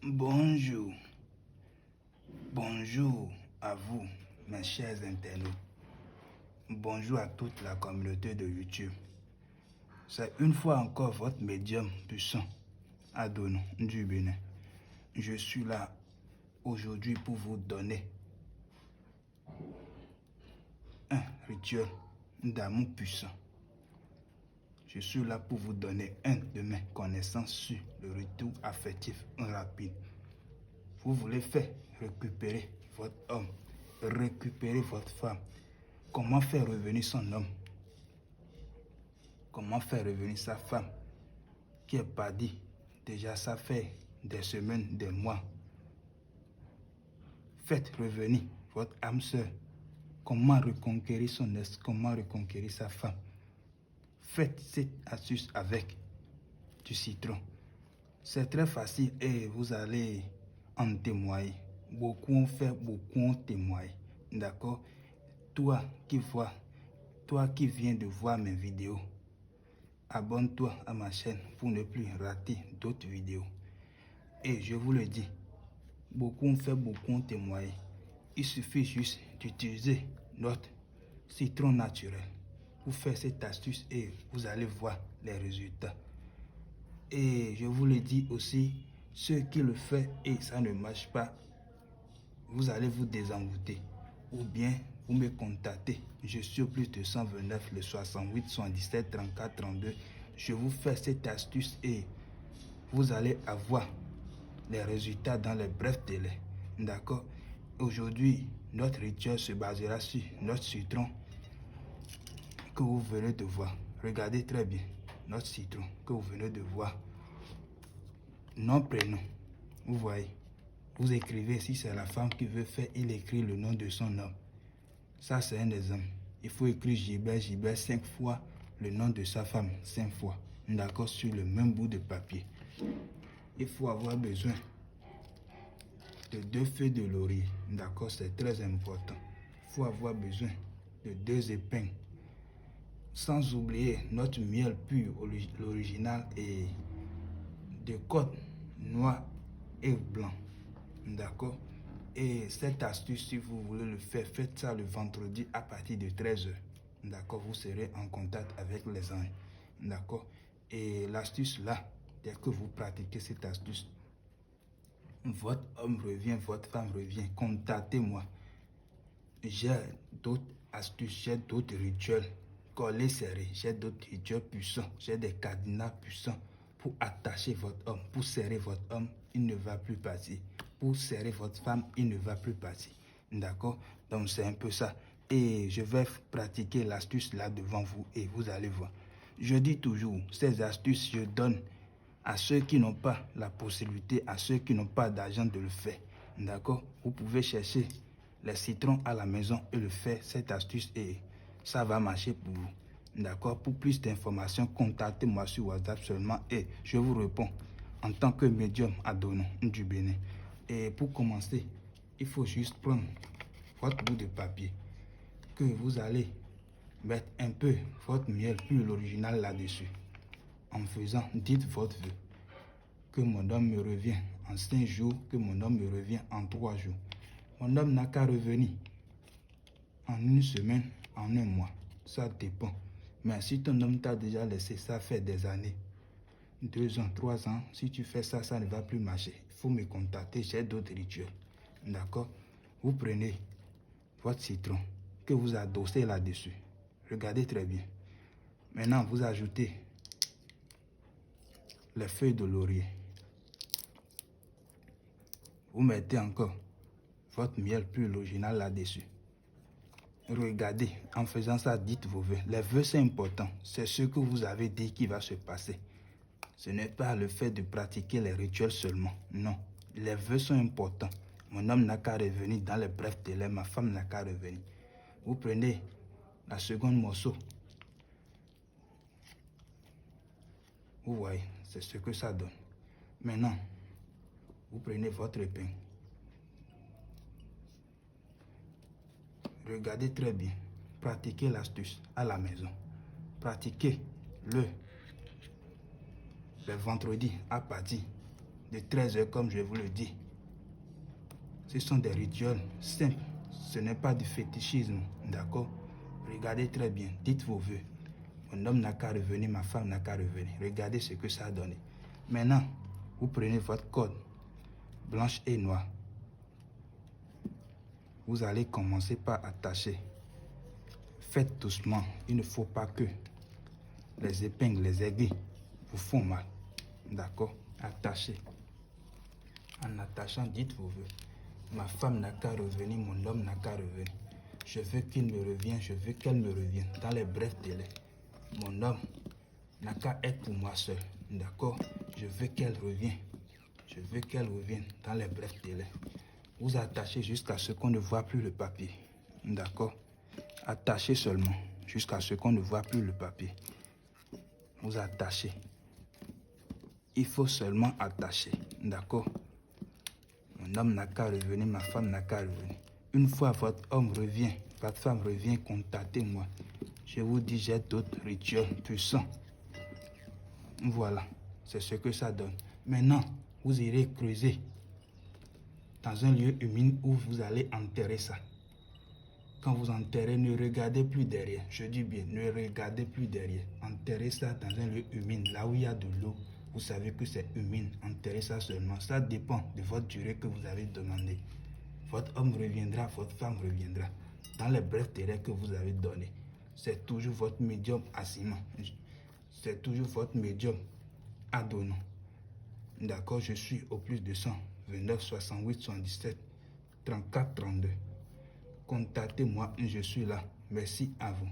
Bonjour, bonjour à vous, mes chers internautes. Bonjour à toute la communauté de YouTube. C'est une fois encore votre médium puissant, Adonou du Bénin. Je suis là aujourd'hui pour vous donner un rituel d'amour puissant. Je suis là pour vous donner un de mes connaissances sur le retour affectif rapide. Vous voulez faire récupérer votre homme, récupérer votre femme. Comment faire revenir son homme? Comment faire revenir sa femme qui est partie? Déjà, ça fait des semaines, des mois. Faites revenir votre âme sœur. Comment reconquérir son est, comment reconquérir sa femme? Faites cette astuce avec du citron. C'est très facile et vous allez en témoigner. Beaucoup ont fait, beaucoup ont témoigné. D'accord? Toi qui viens de voir mes vidéos, abonne-toi à ma chaîne pour ne plus rater d'autres vidéos. Et je vous le dis, beaucoup ont fait, beaucoup ont témoigné. Il suffit juste d'utiliser notre citron naturel pour faire cette astuce et vous allez voir les résultats. Et je vous le dis aussi, ceux qui le font et ça ne marche pas, vous allez vous désenvoûter. Ou bien vous me contactez. Je suis au plus de 129, le 68, 77, 34, 32. Je vous fais cette astuce et vous allez avoir les résultats dans les brefs délais. D'accord? Aujourd'hui, notre rituel se basera sur notre citron que vous venez de voir. Regardez très bien notre citron que vous venez de voir. Nom, prénom. Vous voyez. Vous écrivez, si c'est la femme qui veut faire, il écrit le nom de son homme. Ça, c'est un exemple. Il faut écrire Gilbert 5 fois le nom de sa femme, 5 fois. D'accord, sur le même bout de papier. Il faut avoir besoin de 2 feuilles de laurier. D'accord, c'est très important. Il faut avoir besoin de 2 épingles. Sans oublier notre miel pur, l'original, et de côtes noires et blanc. D'accord? Et cette astuce, si vous voulez le faire, faites ça le vendredi à partir de 13 h. D'accord? Vous serez en contact avec les anges. D'accord? Et l'astuce là, dès que vous pratiquez cette astuce, votre homme revient, votre femme revient. Contactez-moi. J'ai d'autres astuces, j'ai d'autres rituels collés serrés, j'ai d'autres rituels puissants, j'ai des cadenas puissants pour attacher votre homme, pour serrer votre homme, il ne va plus partir. Pour serrer votre femme, il ne va plus partir. D'accord? Donc c'est un peu ça. Et je vais pratiquer l'astuce là devant vous et vous allez voir. Je dis toujours, ces astuces, je donne à ceux qui n'ont pas la possibilité, à ceux qui n'ont pas d'argent de le faire. D'accord? Vous pouvez chercher les citrons à la maison et le faire, cette astuce, et ça va marcher pour vous. D'accord? Pour plus d'informations, contactez-moi sur WhatsApp seulement et je vous réponds en tant que médium Adonou du Bénin. Et pour commencer, il faut juste prendre votre bout de papier que vous allez mettre un peu votre miel pur, l'original là-dessus. En faisant, dites votre vœu. Que mon homme me revient en 5 jours, que mon homme me revient en 3 jours. Mon homme n'a qu'à revenir en 1 semaine, en 1 mois. Ça dépend. Mais si ton homme t'a déjà laissé, ça fait des années. 2 ans, 3 ans, si tu fais ça, ça ne va plus marcher. Il faut me contacter, j'ai d'autres rituels. D'accord? Vous prenez votre citron que vous adossez là-dessus. Regardez très bien. Maintenant, vous ajoutez les feuilles de laurier. Vous mettez encore votre miel pur, l'original là-dessus. Regardez, en faisant ça, dites vos vœux. Les vœux, c'est important. C'est ce que vous avez dit qui va se passer. Ce n'est pas le fait de pratiquer les rituels seulement. Non, les vœux sont importants. Mon homme n'a qu'à revenir dans les brefs délais. Ma femme n'a qu'à revenir. Vous prenez la seconde morceau. Vous voyez, c'est ce que ça donne. Maintenant, vous prenez votre épingle. Regardez très bien. Pratiquez l'astuce à la maison. Pratiquez le vendredi à partir de 13 heures comme je vous le dis. Ce sont des rituels simples. Ce n'est pas du fétichisme, d'accord? Regardez très bien, dites vos vœux. Mon homme n'a qu'à revenir, ma femme n'a qu'à revenir. Regardez ce que ça a donné. Maintenant, vous prenez votre corde blanche et noire. Vous allez commencer par attacher. Faites doucement. Il ne faut pas que les épingles, les aiguilles vous font mal. D'accord? Attachez. En attachant, dites vos vœux. Ma femme n'a qu'à revenir, mon homme n'a qu'à revenir. Je veux qu'il me revienne, je veux qu'elle me revienne dans les brefs délais. Mon homme n'a qu'à être pour moi seul. D'accord? Je veux qu'elle revienne. Je veux qu'elle revienne dans les brefs délais. Vous attachez jusqu'à ce qu'on ne voit plus le papier. D'accord? Attachez seulement jusqu'à ce qu'on ne voit plus le papier. Vous attachez. Il faut seulement attacher. D'accord? Mon homme n'a qu'à revenir, ma femme n'a qu'à revenir. Une fois votre homme revient, votre femme revient, contactez-moi. Je vous dis, j'ai d'autres rituels puissants. Voilà, c'est ce que ça donne. Maintenant, vous irez creuser dans un lieu humide où vous allez enterrer ça. Quand vous enterrez, ne regardez plus derrière. Je dis bien, ne regardez plus derrière. Enterrez ça dans un lieu humide, là où il y a de l'eau. Vous savez que c'est humide. Enterrez ça seulement. Ça dépend de votre durée que vous avez demandé. Votre homme reviendra, votre femme reviendra. Dans les brefs délais que vous avez donnés. C'est toujours votre médium Assima. C'est toujours votre médium Adonon. D'accord, je suis au plus de 100, 29, 68, 77, 34, 32. Contactez-moi, je suis là. Merci à vous.